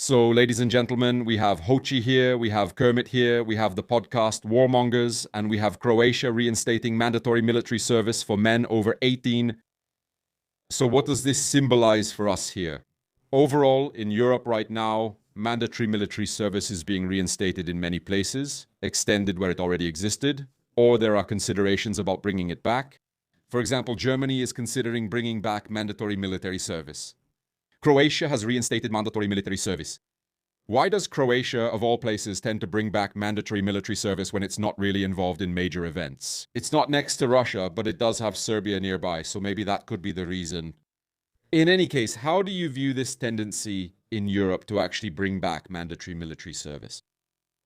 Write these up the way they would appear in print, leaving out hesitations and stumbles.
So, ladies and gentlemen, we have Hochi here, we have Kermit here, we have the podcast Warmongers, and we have Croatia reinstating mandatory military service for men over 18. So what does this symbolize for us here? Overall, in Europe right now, mandatory military service is being reinstated in many places, extended where it already existed, or there are considerations about bringing it back. For example, Germany is considering bringing back mandatory military service. Croatia has reinstated mandatory military service. Why does Croatia, of all places, tend to bring back mandatory military service when it's not really involved in major events? It's not next to Russia, but it does have Serbia nearby, so maybe that could be the reason. In any case, how do you view this tendency in Europe to actually bring back mandatory military service?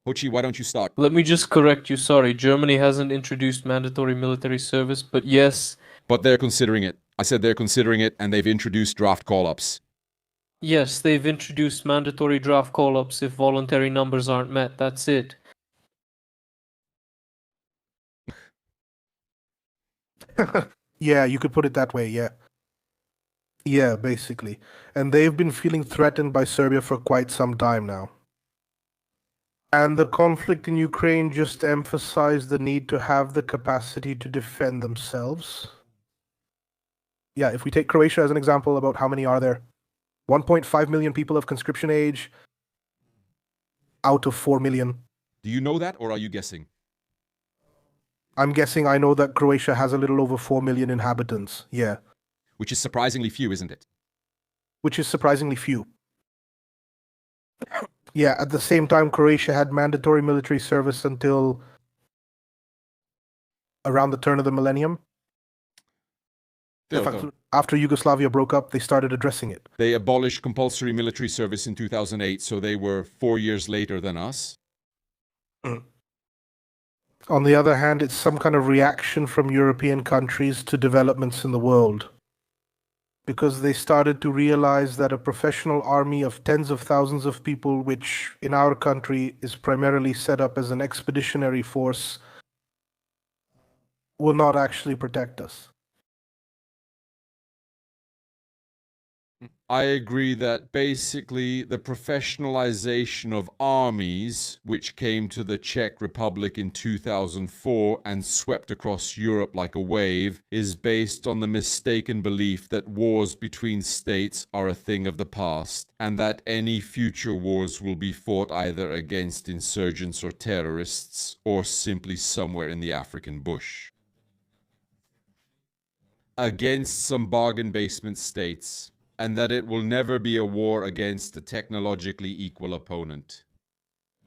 Hochi, why don't you start? Let me just correct you, sorry. Germany hasn't introduced mandatory military service, but yes. But they're considering it. I said they're considering it, and they've introduced draft call-ups. Yes, they've introduced mandatory draft call-ups if voluntary numbers aren't met. That's it. Yeah, you could put it that way, yeah. Yeah, basically. And they've been feeling threatened by Serbia for quite some time now. And the conflict in Ukraine just emphasized the need to have the capacity to defend themselves. Yeah, if we take Croatia as an example, about how many are there? 1.5 million people of conscription age out of 4 million. Do you know that, or are you guessing? I'm guessing I know that Croatia has a little over 4 million inhabitants, yeah. Which is surprisingly few, isn't it? Which is surprisingly few. Yeah, at the same time, Croatia had mandatory military service until around the turn of the millennium. In fact, after Yugoslavia broke up, they started addressing it. They abolished compulsory military service in 2008, so they were 4 years later than us. On the other hand, it's some kind of reaction from European countries to developments in the world, because they started to realize that a professional army of tens of thousands of people, which in our country is primarily set up as an expeditionary force, will not actually protect us. I agree that basically the professionalization of armies, which came to the Czech Republic in 2004 and swept across Europe like a wave, is based on the mistaken belief that wars between states are a thing of the past, and that any future wars will be fought either against insurgents or terrorists, or simply somewhere in the African bush. Against some bargain basement states, and that it will never be a war against a technologically equal opponent.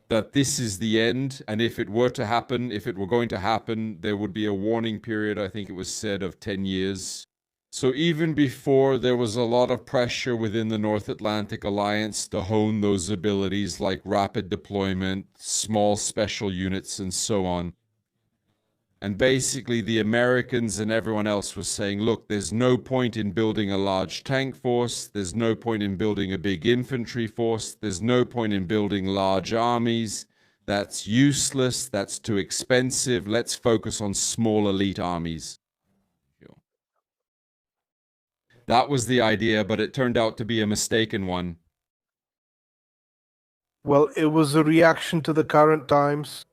That this is the end, and if it were to happen, if it were going to happen, there would be a warning period, I think it was said, of 10 years. So even before there was a lot of pressure within the North Atlantic Alliance to hone those abilities like rapid deployment, small special units, and so on. And basically the Americans and everyone else was saying, look, there's no point in building a large tank force, there's no point in building a big infantry force, there's no point in building large armies, that's useless, that's too expensive, let's focus on small elite armies. That was the idea, but it turned out to be a mistaken one. Well, it was a reaction to the current times.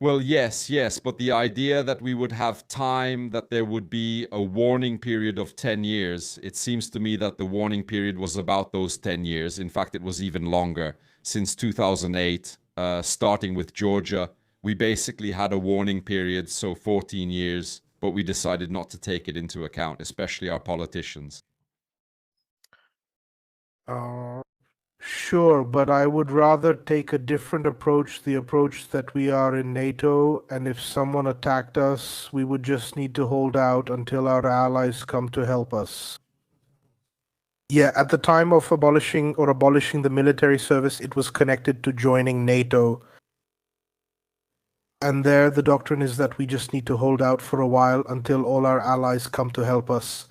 Well, yes, but the idea that we would have time, that there would be a warning period of 10 years, it seems to me that the warning period was about those 10 years. In fact, it was even longer. Since 2008, starting with Georgia, we basically had a warning period, so 14 years, but we decided not to take it into account, especially our politicians. Sure, but I would rather take a different approach, the approach that we are in NATO, and if someone attacked us, we would just need to hold out until our allies come to help us. Yeah, at the time of abolishing the military service, it was connected to joining NATO. And there the doctrine is that we just need to hold out for a while until all our allies come to help us.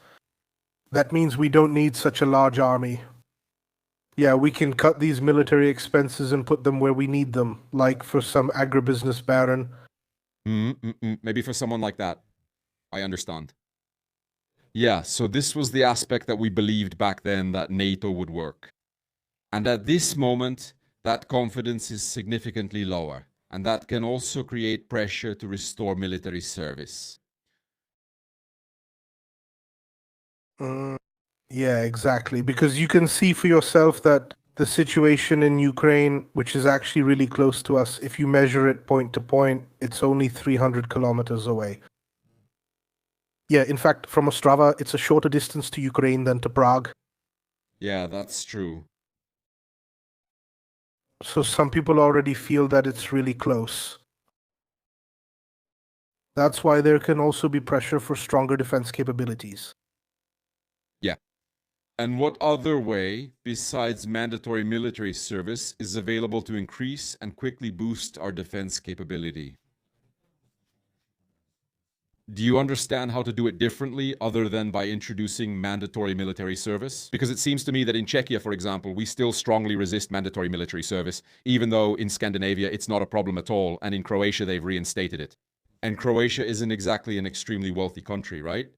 That means we don't need such a large army. Yeah, we can cut these military expenses and put them where we need them, like for some agribusiness baron. Maybe for someone like that. I understand. Yeah, so this was the aspect that we believed back then that NATO would work. And at this moment, that confidence is significantly lower, and that can also create pressure to restore military service. Yeah, exactly. Because you can see for yourself that the situation in Ukraine, which is actually really close to us, if you measure it point to point, it's only 300 kilometers away. Yeah, in fact, from Ostrava, it's a shorter distance to Ukraine than to Prague. Yeah, that's true. So some people already feel that it's really close. That's why there can also be pressure for stronger defense capabilities. Yeah. And what other way, besides mandatory military service, is available to increase and quickly boost our defense capability? Do you understand how to do it differently other than by introducing mandatory military service? Because it seems to me that in Czechia, for example, we still strongly resist mandatory military service, even though in Scandinavia it's not a problem at all, and in Croatia they've reinstated it. And Croatia isn't exactly an extremely wealthy country, right?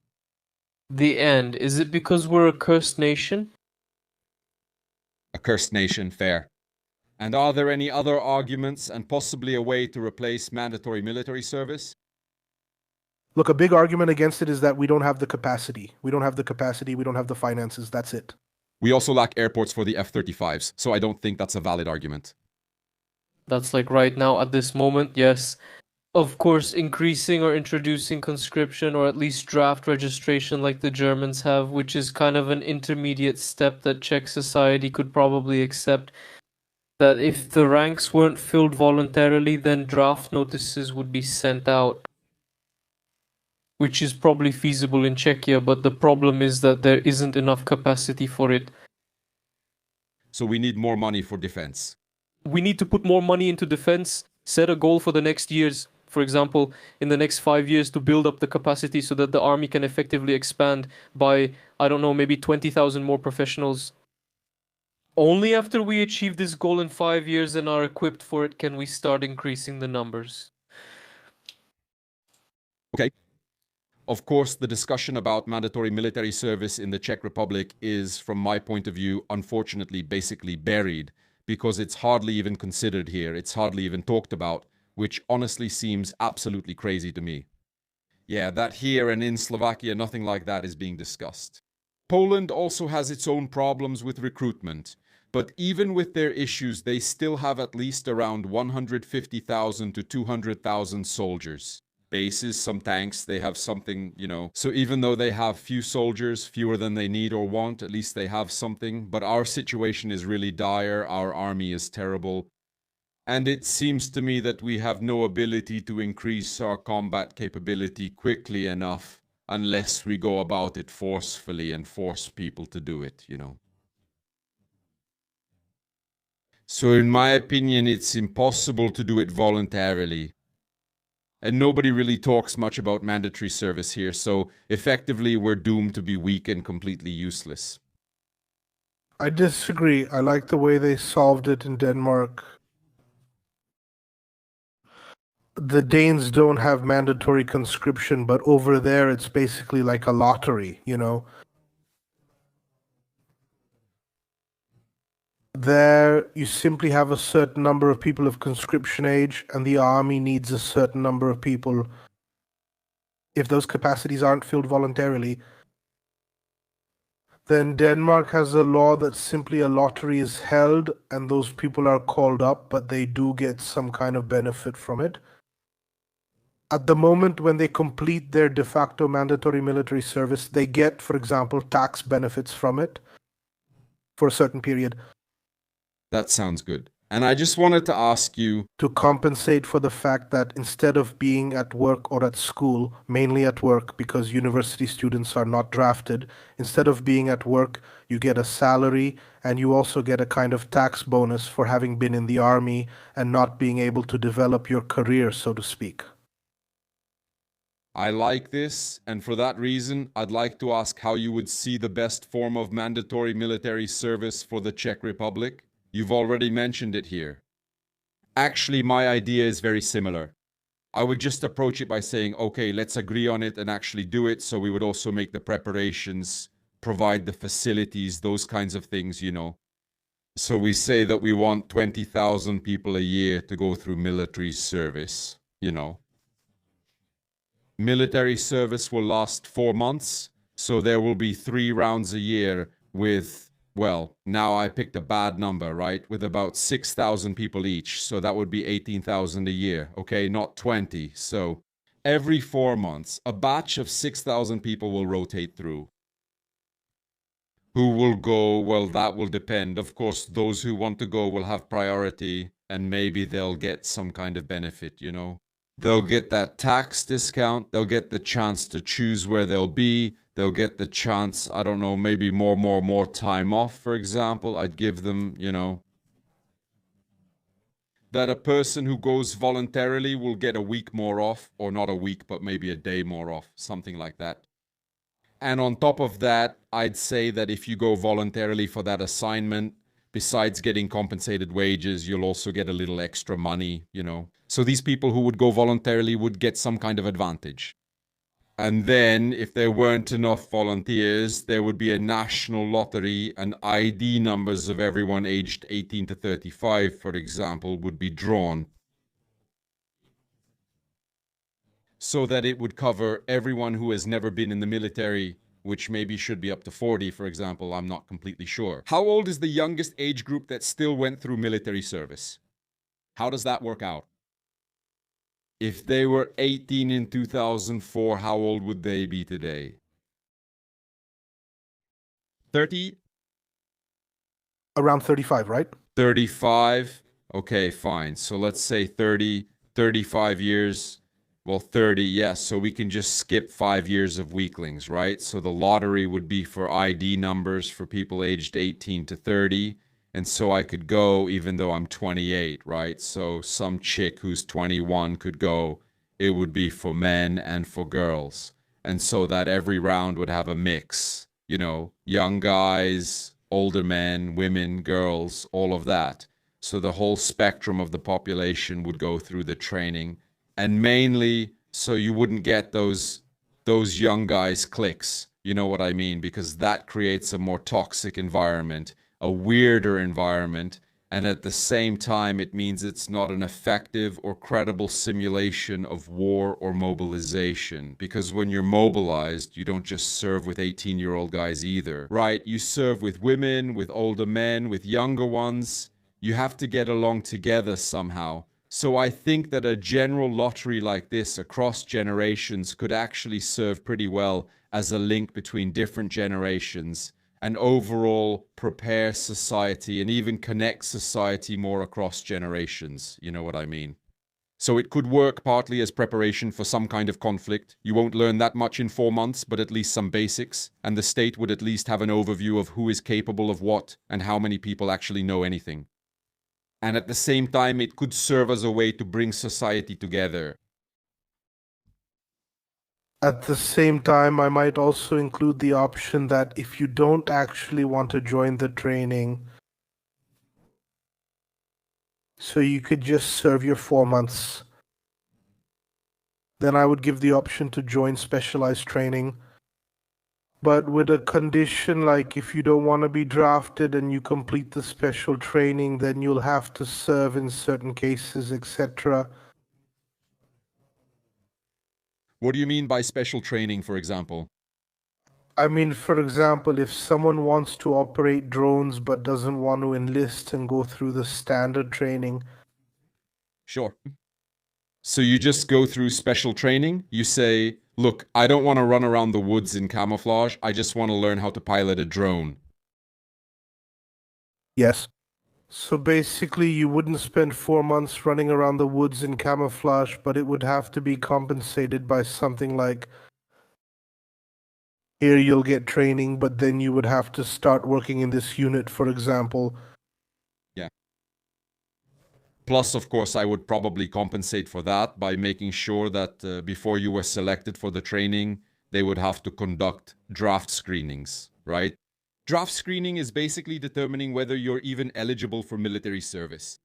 The end. Is it because we're a cursed nation? A cursed nation, fair. And are there any other arguments and possibly a way to replace mandatory military service? Look, a big argument against it is that we don't have the capacity. We don't have the capacity, we don't have the finances, that's it. We also lack airports for the F-35s, so I don't think that's a valid argument. That's like right now at this moment, yes. Of course, increasing or introducing conscription or at least draft registration like the Germans have, which is kind of an intermediate step that Czech society could probably accept. That if the ranks weren't filled voluntarily, then draft notices would be sent out. Which is probably feasible in Czechia, but the problem is that there isn't enough capacity for it. So we need more money for defense. We need to put more money into defense, set a goal for the next years. For example, in the next 5 years to build up the capacity so that the army can effectively expand by, I don't know, maybe 20,000 more professionals. Only after we achieve this goal in 5 years and are equipped for it can we start increasing the numbers. Okay. Of course, the discussion about mandatory military service in the Czech Republic is, from my point of view, unfortunately, basically buried because it's hardly even considered here. It's hardly even talked about, which honestly seems absolutely crazy to me. Yeah, that here and in Slovakia, nothing like that is being discussed. Poland also has its own problems with recruitment, but even with their issues, they still have at least around 150,000 to 200,000 soldiers. Bases, some tanks, they have something, you know. So even though they have few soldiers, fewer than they need or want, at least they have something. But our situation is really dire, our army is terrible. And it seems to me that we have no ability to increase our combat capability quickly enough unless we go about it forcefully and force people to do it, you know. So in my opinion, it's impossible to do it voluntarily. And nobody really talks much about mandatory service here, so effectively we're doomed to be weak and completely useless. I disagree. I like the way they solved it in Denmark. The Danes don't have mandatory conscription, but over there it's basically like a lottery, you know? There, you simply have a certain number of people of conscription age, and the army needs a certain number of people. If those capacities aren't filled voluntarily, then Denmark has a law that simply a lottery is held, and those people are called up, but they do get some kind of benefit from it. At the moment when they complete their de facto mandatory military service, they get, for example, tax benefits from it for a certain period. That sounds good. And I just wanted to ask you, to compensate for the fact that instead of being at work or at school, mainly at work because university students are not drafted, instead of being at work, you get a salary and you also get a kind of tax bonus for having been in the army and not being able to develop your career, so to speak. I like this, and for that reason, I'd like to ask how you would see the best form of mandatory military service for the Czech Republic. You've already mentioned it here. Actually, my idea is very similar. I would just approach it by saying, okay, let's agree on it and actually do it. So we would also make the preparations, provide the facilities, those kinds of things, you know. So we say that we want 20,000 people a year to go through military service, you know. Military service will last 4 months, so there will be 3 rounds a year with, well, now I picked a bad number, right? With about 6,000 people each, so that would be 18,000 a year, okay? Not 20. So every 4 months, a batch of 6,000 people will rotate through. Who will go? Well, that will depend. Of course, those who want to go will have priority, and maybe they'll get some kind of benefit, you know? They'll get that tax discount. They'll get the chance to choose where they'll be. They'll get the chance, I don't know, maybe more time off, for example. I'd give them, you know, that a person who goes voluntarily will get a week more off, or not a week, but maybe a day more off, something like that. And on top of that, I'd say that if you go voluntarily for that assignment, besides getting compensated wages, you'll also get a little extra money, you know. So these people who would go voluntarily would get some kind of advantage. And then, if there weren't enough volunteers, there would be a national lottery, and ID numbers of everyone aged 18 to 35, for example, would be drawn, so that it would cover everyone who has never been in the military, which maybe should be up to 40, for example. I'm not completely sure. How old is the youngest age group that still went through military service? How does that work out? If they were 18 in 2004, how old would they be today? 30? Around 35, right? 35? Okay, fine. So let's say 30, 35 years. Well, 30, yes. So we can just skip 5 years of weaklings, right? So the lottery would be for ID numbers for people aged 18 to 30. And so I could go even though I'm 28, right? So some chick who's 21 could go. It would be for men and for girls. And so that every round would have a mix, you know, young guys, older men, women, girls, all of that. So the whole spectrum of the population would go through the training. And mainly so you wouldn't get those young guys cliques, you know what I mean? Because that creates a more toxic environment, a weirder environment, and at the same time, it means it's not an effective or credible simulation of war or mobilization. Because when you're mobilized, you don't just serve with 18-year-old guys either, right? You serve with women, with older men, with younger ones. You have to get along together somehow. So I think that a general lottery like this across generations could actually serve pretty well as a link between different generations and overall prepare society and even connect society more across generations. You know what I mean? So it could work partly as preparation for some kind of conflict. You won't learn that much in 4 months, but at least some basics. And the state would at least have an overview of who is capable of what and how many people actually know anything. And at the same time, it could serve as a way to bring society together. At the same time, I might also include the option that if you don't actually want to join the training, so you could just serve your 4 months, then I would give the option to join specialized training. But with a condition like if you don't want to be drafted and you complete the special training, then you'll have to serve in certain cases, etc. What do you mean by special training, for example? I mean, for example, if someone wants to operate drones but doesn't want to enlist and go through the standard training. Sure. So you just go through special training. You say, look, I don't want to run around the woods in camouflage. I just want to learn how to pilot a drone. Yes. So basically, you wouldn't spend 4 months running around the woods in camouflage, but it would have to be compensated by something like, here you'll get training, but then you would have to start working in this unit, for example. Yeah. Plus, of course, I would probably compensate for that by making sure that before you were selected for the training, they would have to conduct draft screenings, right? Draft screening is basically determining whether you're even eligible for military service.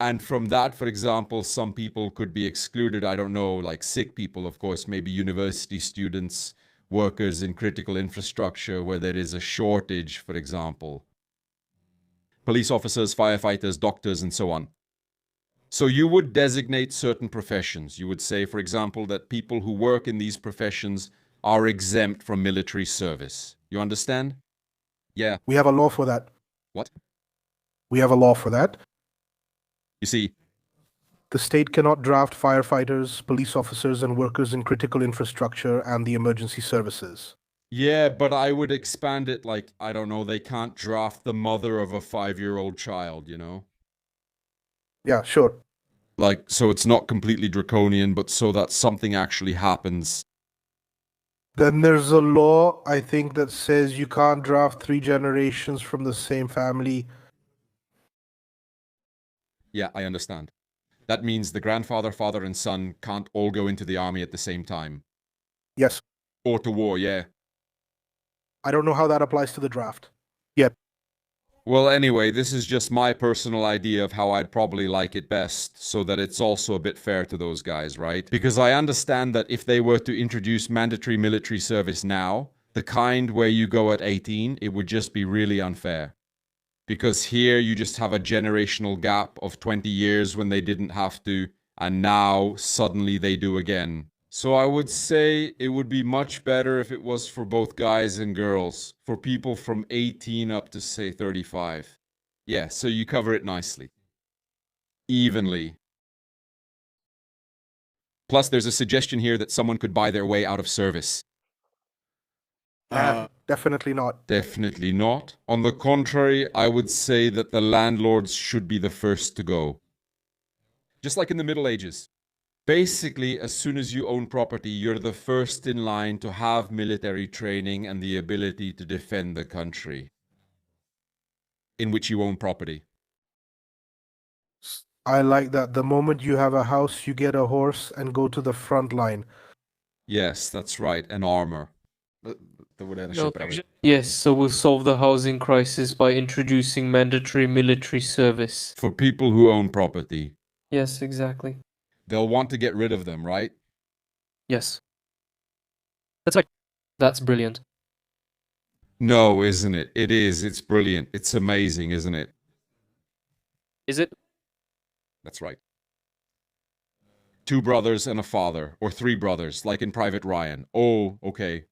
And from that, for example, some people could be excluded. I don't know, like sick people, of course, maybe university students, workers in critical infrastructure where there is a shortage, for example. police officers, firefighters, doctors, and so on. So you would designate certain professions. You would say, for example, that people who work in these professions are exempt from military service. You understand? Yeah. We have a law for that. What? We have a law for that. You see, The state cannot draft firefighters, police officers, and workers in critical infrastructure and the emergency services. yeah, but I would expand it like, I don't know, they can't draft the mother of a 5-year-old child, you know? Yeah, sure. Like, so it's not completely draconian, but so that something actually happens. Then there's a law, I think, that says you can't draft 3 generations from the same family. Yeah, I understand. That means the grandfather, father, and son can't all go into the army at the same time. Yes. Or to war, yeah. I don't know how that applies to the draft. Yet. Well, anyway, this is just my personal idea of how I'd probably like it best, so that it's also a bit fair to those guys, right? Because I understand that if they were to introduce mandatory military service now, the kind where you go at 18, it would just be really unfair. Because here you just have a generational gap of 20 years when they didn't have to, and now suddenly they do again. So I would say it would be much better if it was for both guys and girls, for people from 18 up to, say, 35. Yeah, so you cover it nicely. Evenly. Plus, there's a suggestion here that someone could buy their way out of service. Definitely not. Definitely not. On the contrary, I would say that the landlords should be the first to go. Just like in the Middle Ages. Basically, as soon as you own property, you're the first in line to have military training and the ability to defend the country in which you own property. I like that. The moment you have a house, you get a horse and go to the front line. Yes, that's right, and armor. Yes, so we'll solve the housing crisis by introducing mandatory military service. For people who own property. Yes, exactly. They'll want to get rid of them, right? Yes. That's right. That's brilliant. No, isn't it? It is. It's brilliant. It's amazing, isn't it? Is it? That's right. 2 brothers and a father, or 3 brothers, like in Private Ryan. Oh, okay.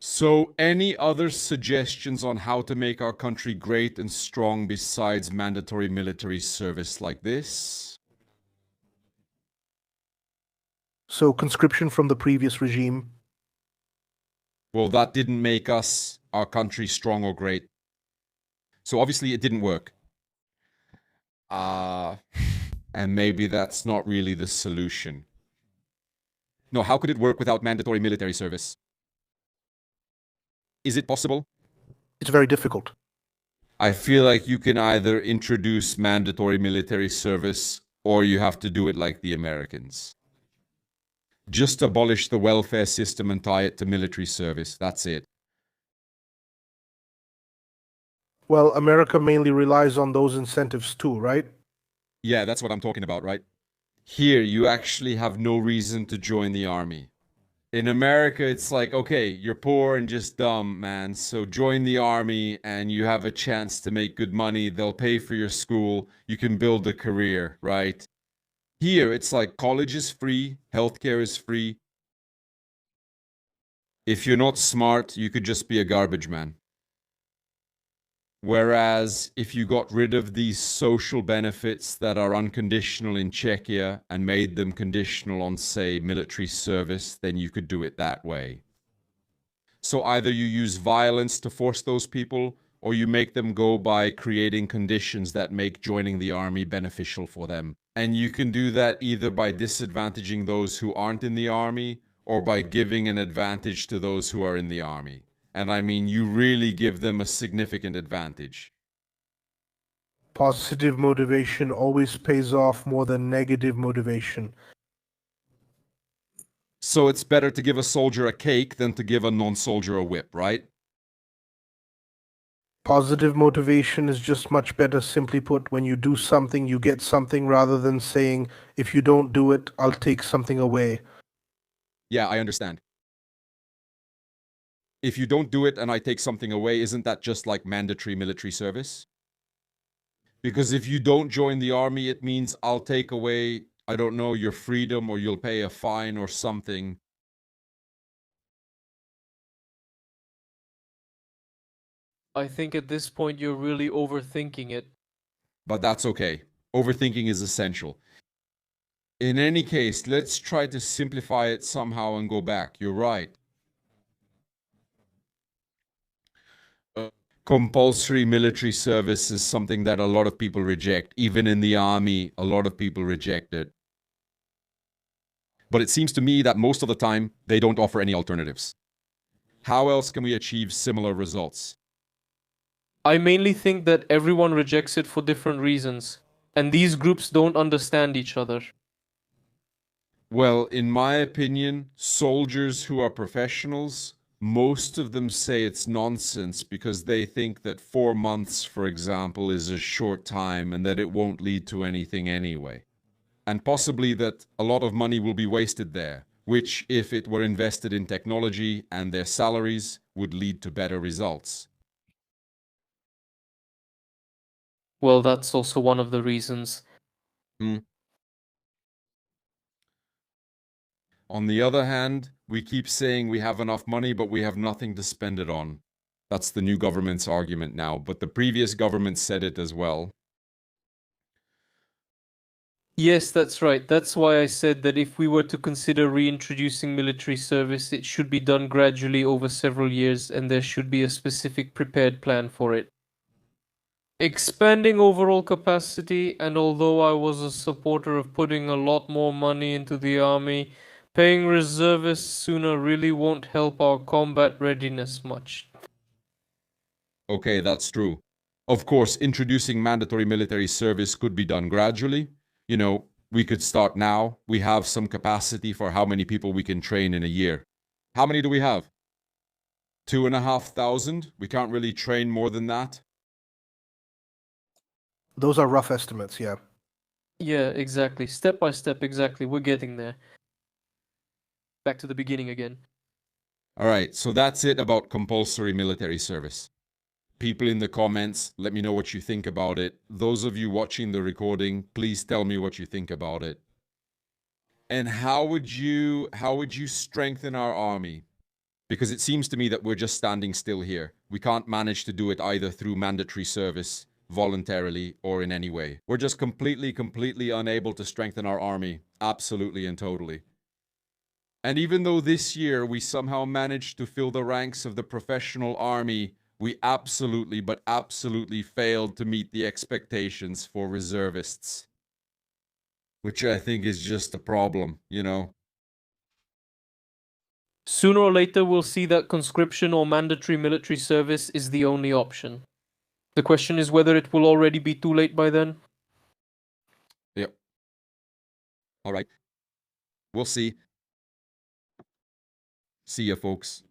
So, any other suggestions on how to make our country great and strong besides mandatory military service like this? So, conscription from the previous regime. Well, that didn't make us, our country, strong or great. So, obviously, it didn't work. And maybe that's not really the solution. No, how could it work without mandatory military service? Is it possible? It's very difficult. I feel like you can either introduce mandatory military service or you have to do it like the Americans. Just abolish the welfare system and tie it to military service. That's it. Well, America mainly relies on those incentives too, right? Yeah, that's what I'm talking about, right? Here, you actually have no reason to join the army. In America, it's like, okay, you're poor and just dumb, man, so join the army and you have a chance to make good money. They'll pay for your school. You can build a career, right? Here, it's like college is free, healthcare is free. If you're not smart, you could just be a garbage man. Whereas if you got rid of these social benefits that are unconditional in Czechia and made them conditional on, say, military service, then you could do it that way. So either you use violence to force those people, or you make them go by creating conditions that make joining the army beneficial for them. And you can do that either by disadvantaging those who aren't in the army, or by giving an advantage to those who are in the army. And I mean, you really give them a significant advantage. Positive motivation always pays off more than negative motivation. So it's better to give a soldier a cake than to give a non-soldier a whip, right? Positive motivation is just much better. Simply put, when you do something, you get something, rather than saying, if you don't do it, I'll take something away. Yeah, I understand. If you don't do it and I take something away, isn't that just like mandatory military service? Because if you don't join the army, it means I'll take away, I don't know, your freedom, or you'll pay a fine or something. I think at this point you're really overthinking it. But that's okay. Overthinking is essential. In any case, let's try to simplify it somehow and go back. You're right. Compulsory military service is something that a lot of people reject. Even in the army, a lot of people reject it. But it seems to me that most of the time, they don't offer any alternatives. How else can we achieve similar results? I mainly think that everyone rejects it for different reasons, and these groups don't understand each other. Well, in my opinion, soldiers who are professionals, most of them say it's nonsense because they think that 4 months, for example, is a short time and that it won't lead to anything anyway. And possibly that a lot of money will be wasted there, which, if it were invested in technology and their salaries, would lead to better results. Well, that's also one of the reasons. On the other hand, we keep saying we have enough money, but we have nothing to spend it on. That's the new government's argument now, but the previous government said it as well. Yes, that's right. That's why I said that if we were to consider reintroducing military service, it should be done gradually over several years, and there should be a specific prepared plan for it. Expanding overall capacity, and although I was a supporter of putting a lot more money into the army, paying reservists sooner really won't help our combat readiness much. Okay, that's true. Of course, introducing mandatory military service could be done gradually. You know, we could start now. We have some capacity for how many people we can train in a year. How many do we have? 2,500? We can't really train more than that. Those are rough estimates, yeah. Yeah, exactly. Step by step, exactly. We're getting there. Back to the beginning again. All right, so that's it about compulsory military service. People in the comments, let me know what you think about it. Those of you watching the recording, please tell me what you think about it. And how would you strengthen our army? Because it seems to me that we're just standing still here. We can't manage to do it either through mandatory service, voluntarily, or in any way. We're just completely unable to strengthen our army, absolutely and totally. And even though this year we somehow managed to fill the ranks of the professional army, we absolutely failed to meet the expectations for reservists. Which I think is just a problem, you know? Sooner or later, we'll see that conscription or mandatory military service is the only option. The question is whether it will already be too late by then. Yep. All right. We'll see. See ya, folks.